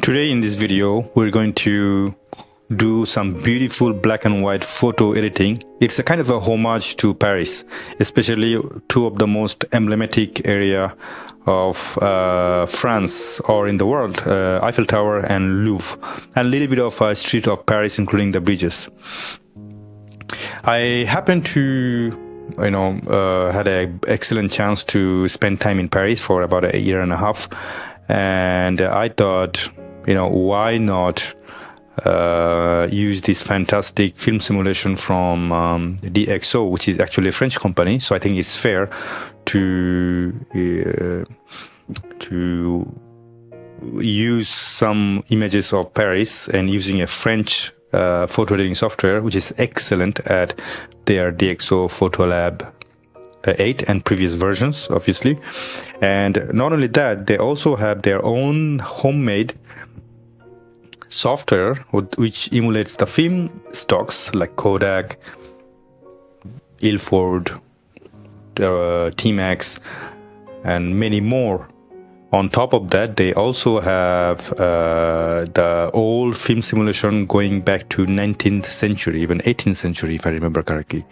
Today in this video, we're going to do some beautiful black and white photo editing. It's a kind of a homage to Paris, especially two of the most emblematic area of France or in the world, Eiffel Tower and Louvre, and a little bit of a street of Paris, including the bridges. I happened to had an excellent chance to spend time in Paris for about a year and a half, and I thought, why not use this fantastic film simulation from DXO, which is actually a French company. So I think it's fair to use some images of Paris and using a French photo editing software, which is excellent at their DXO FOTOLAB 8 and previous versions, obviously. And not only that, they also have their own homemade software which emulates the film stocks like Kodak, Ilford, T-Max, and many more. On top of that, they also have the old film simulation going back to 19th century, even 18th century, if I remember correctly.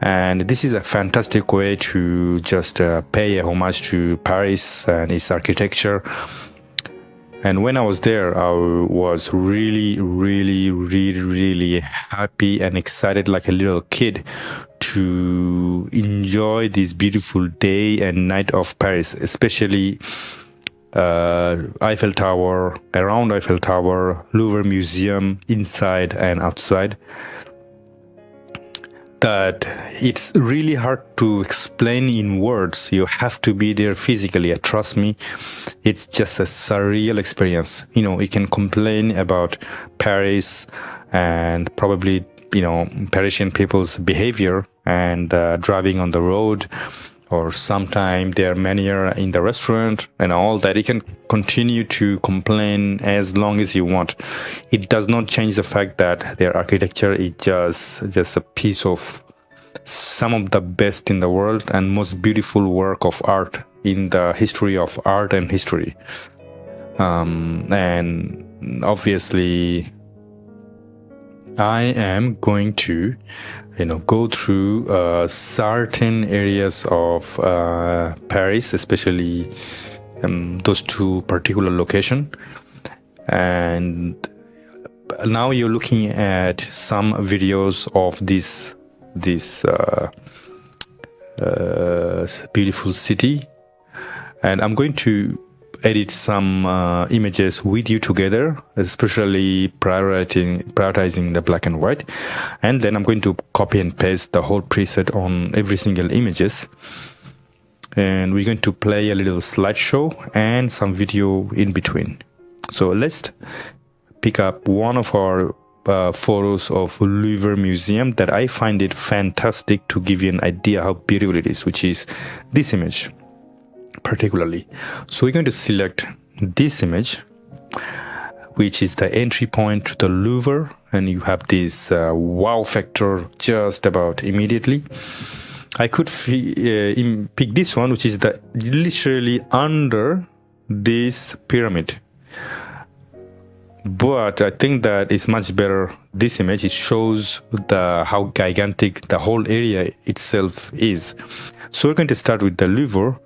And this is a fantastic way to just pay a homage to Paris and its architecture. And when I was there, I was really happy and excited like a little kid to enjoy this beautiful day and night of Paris, especially Eiffel Tower, around Eiffel Tower, Louvre Museum, inside and outside. That it's really hard to explain in words. You have to be there physically. Trust me, it's just a surreal experience. You can complain about Paris and probably, Parisian people's behavior and driving on the road, or sometime their manner in the restaurant and all that. You can continue to complain as long as you want. It does not change the fact that their architecture is just a piece of some of the best in the world and most beautiful work of art in the history of art and history. And obviously, I am going to go through certain areas of Paris, especially those two particular locations. And now you're looking at some videos of this beautiful city, and I'm going to edit some images with you together, especially prioritizing the black and white, and then I'm going to copy and paste the whole preset on every single images, and we're going to play a little slideshow and some video in between. So let's pick up one of our photos of Louvre Museum that I find it fantastic to give you an idea how beautiful it is, which is this image particularly. So we're going to select this image, which is the entry point to the Louvre, and you have this wow factor just about immediately. I could pick this one, which is literally under this pyramid, but I think that it's much better. This image, it shows how gigantic the whole area itself is. So we're going to start with the Louvre,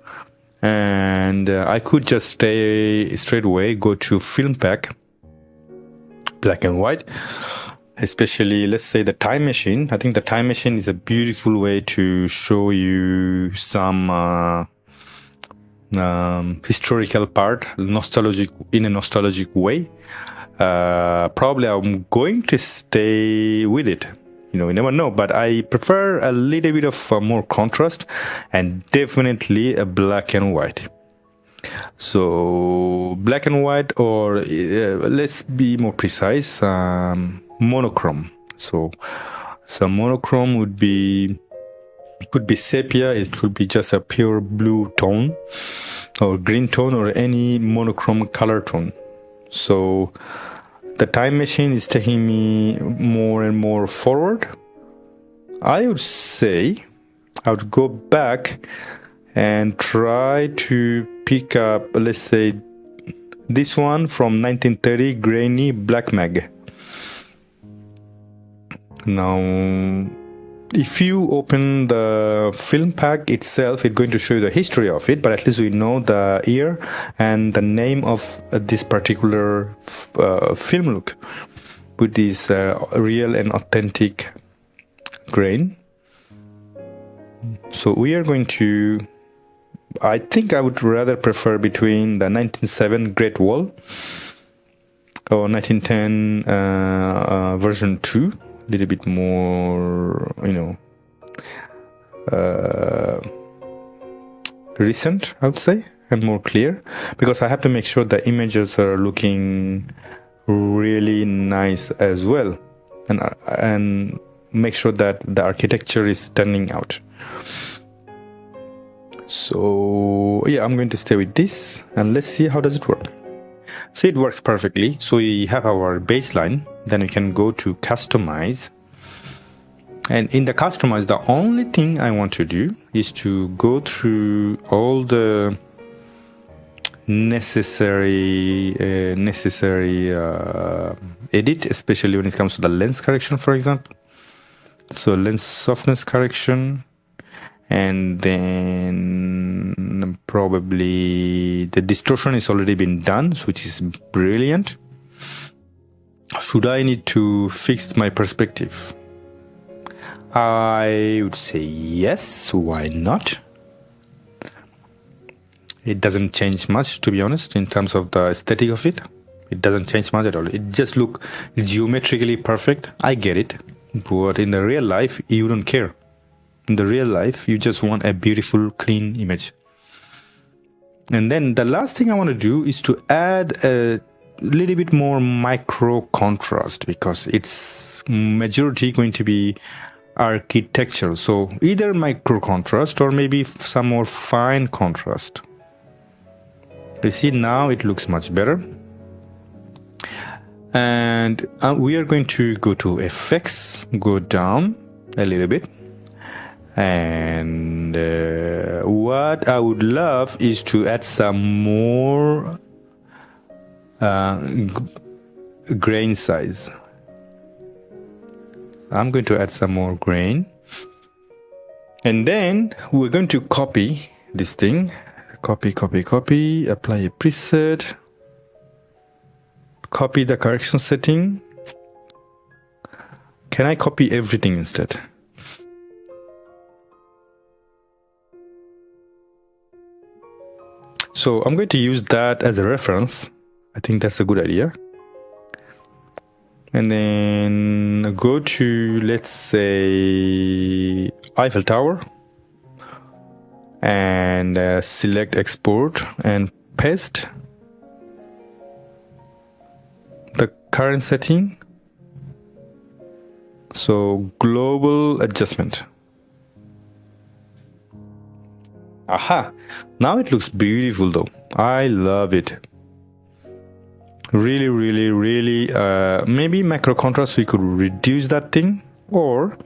and I could just straight away go to FilmPack black and white, especially let's say the time machine. I think the time machine is a beautiful way to show you some historical part, in a nostalgic way. Probably I'm going to stay with it. You never know, but I prefer a little bit of more contrast and definitely a black and white. So black and white, or let's be more precise, monochrome. So monochrome could be sepia, it could be just a pure blue tone or green tone or any monochrome color tone. So the time machine is taking me more and more forward. I would say I would go back and try to pick up, let's say, This one from 1930, grainy black mag. Now, if you open the film pack itself, it's going to show you the history of it, but at least we know the year and the name of this particular film look with this real and authentic grain. So we are going to, I think I would rather prefer between the 1907 Great Wall or 1910 version 2. Little bit more, recent, I would say, and more clear, because I have to make sure the images are looking really nice as well, and make sure that the architecture is standing out. So yeah, I'm going to stay with this and let's see how does it work. So it works perfectly. So we have our baseline, then we can go to customize, and in the customize, the only thing I want to do is to go through all the necessary edit, especially when it comes to the lens correction, for example. So lens softness correction, and then probably the distortion is already been done, which is brilliant. Should I need to fix my perspective? I would say yes, why not? It doesn't change much, to be honest, in terms of the aesthetic of it. It doesn't change much at all. It just looks geometrically perfect. I get it, but in the real life, you don't care. In the real life, you just want a beautiful, clean image. And then the last thing I want to do is to add a little bit more micro contrast, because it's majority going to be architecture. So either micro contrast or maybe some more fine contrast. You see, now it looks much better. And we are going to go to effects, go down a little bit. And what I would love is to add some more grain size. I'm going to add some more grain, and then we're going to copy this thing. Copy, apply a preset, copy the correction setting. Can I copy everything instead? So I'm going to use that as a reference. I think that's a good idea. And then go to, let's say, Eiffel Tower, and select export and paste the current setting. So global adjustment. Aha! Now it looks beautiful though. I love it. Really, maybe macro contrast, we could reduce that thing, or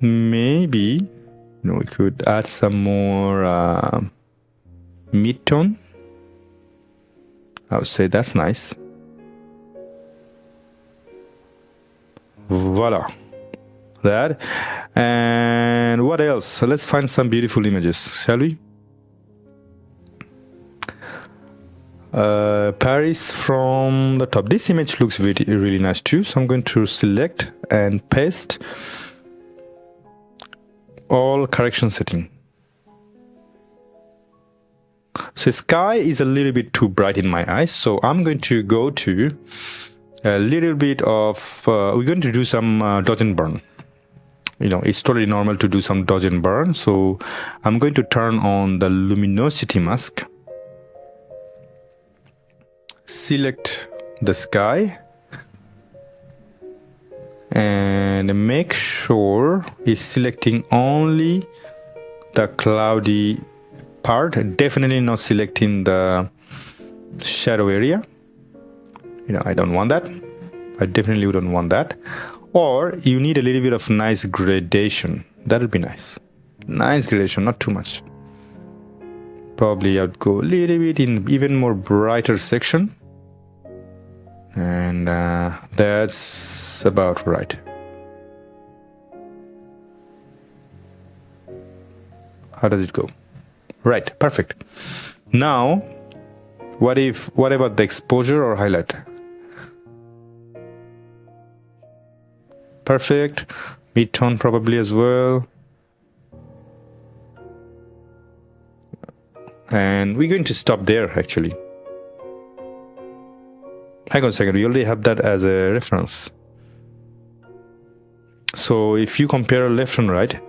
maybe we could add some more mid-tone. I would say that's nice. Voila, that. And what else? So let's find some beautiful images, shall we? Paris from the top. This image looks really nice too, so I'm going to select and paste all correction setting. So sky is a little bit too bright in my eyes, so I'm going to go to a little bit of we're going to do some dodge and burn. It's totally normal to do some dodge and burn, so I'm going to turn on the luminosity mask, select the sky, and make sure it's selecting only the cloudy part, definitely not selecting the shadow area. I don't want that. I definitely wouldn't want that. Or you need a little bit of nice gradation. That would be nice. Nice gradation, not too much. Probably I'd go a little bit in even more brighter section. and that's about right. How does it go? Right, perfect. Now, what about the exposure or highlight? Perfect. Mid-tone probably as well. And we're going to stop there actually. Hang on a second, we already have that as a reference. So if you compare left and right,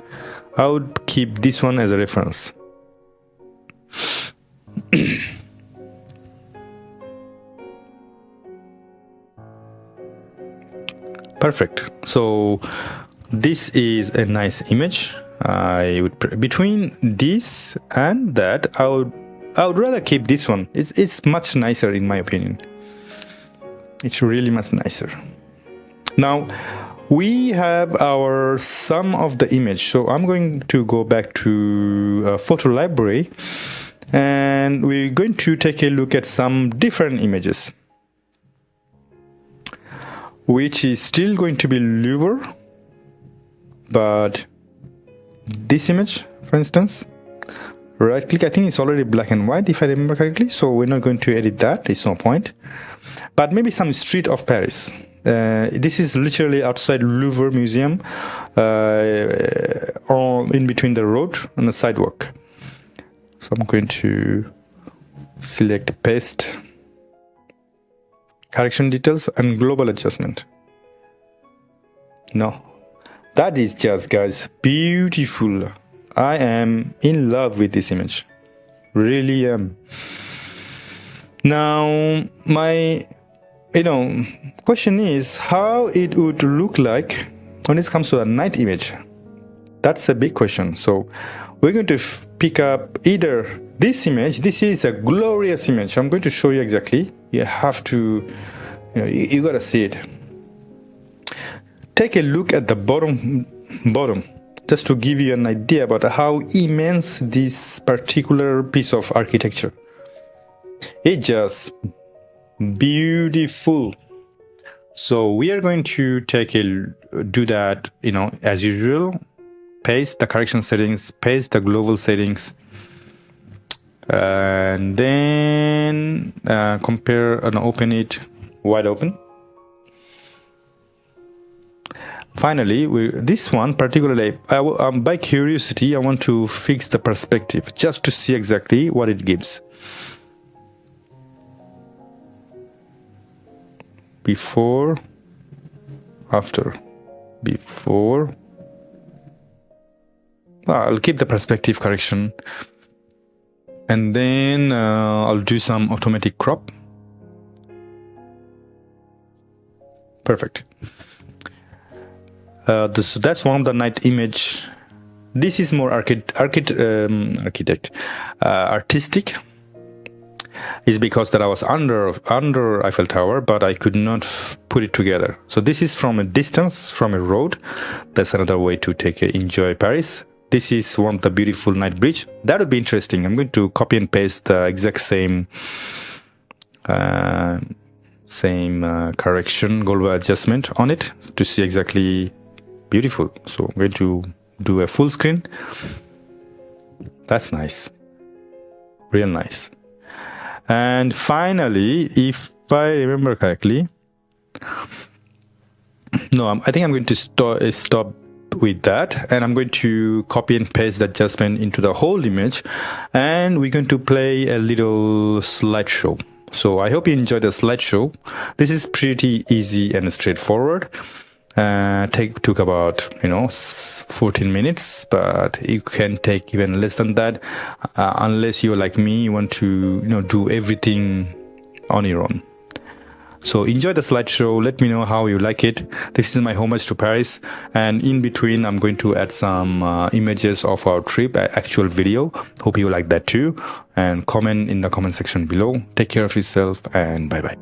I would keep this one as a reference. Perfect. So this is a nice image. I would between this and that, I would rather keep this one. It's much nicer in my opinion. It's really much nicer. Now we have our sum of the image. So I'm going to go back to photo library, and we're going to take a look at some different images, which is still going to be LOUVRE, but this image, for instance, right click, I think it's already black and white if I remember correctly, so we're not going to edit that, it's no point. But maybe some street of Paris. This is literally outside Louvre Museum, or in between the road and the sidewalk. So I'm going to select paste, correction details, and global adjustment. No, that is just, guys, beautiful. I am in love with this image, really am. Now my question is how it would look like when it comes to a night image. That's a big question. So we're going to pick up either this image. This is a glorious image. I'm going to show you exactly. You have to, you gotta see it. Take a look at the bottom, just to give you an idea about how immense this particular piece of architecture. It's just beautiful. So we are going to do that, as usual. Paste the correction settings, paste the global settings, and then compare and open it wide open. Finally, this one particularly, by curiosity, I want to fix the perspective just to see exactly what it gives. Before, after, before. I'll keep the perspective correction, and then I'll do some automatic crop. Perfect. So that's one of the night image. This is more artistic. Is because that I was under Eiffel Tower, but I could not put it together. So this is from a distance, from a road. That's another way to enjoy Paris. This is one of the beautiful night bridge. That would be interesting. I'm going to copy and paste the exact same correction, global adjustment on it to see exactly beautiful. So I'm going to do a full screen. That's nice, real nice. And finally, if I remember correctly, I think I'm going to stop with that, and I'm going to copy and paste the adjustment into the whole image, and we're going to play a little slideshow. So I hope you enjoyed the slideshow. This is pretty easy and straightforward. Took about 14 minutes, but you can take even less than that, unless you're like me, you want to do everything on your own. So enjoy the slideshow. Let me know how you like it. This is my homage to Paris, and in between I'm going to add some images of our trip, actual video. Hope you like that too, and comment in the comment section below. Take care of yourself, and bye bye.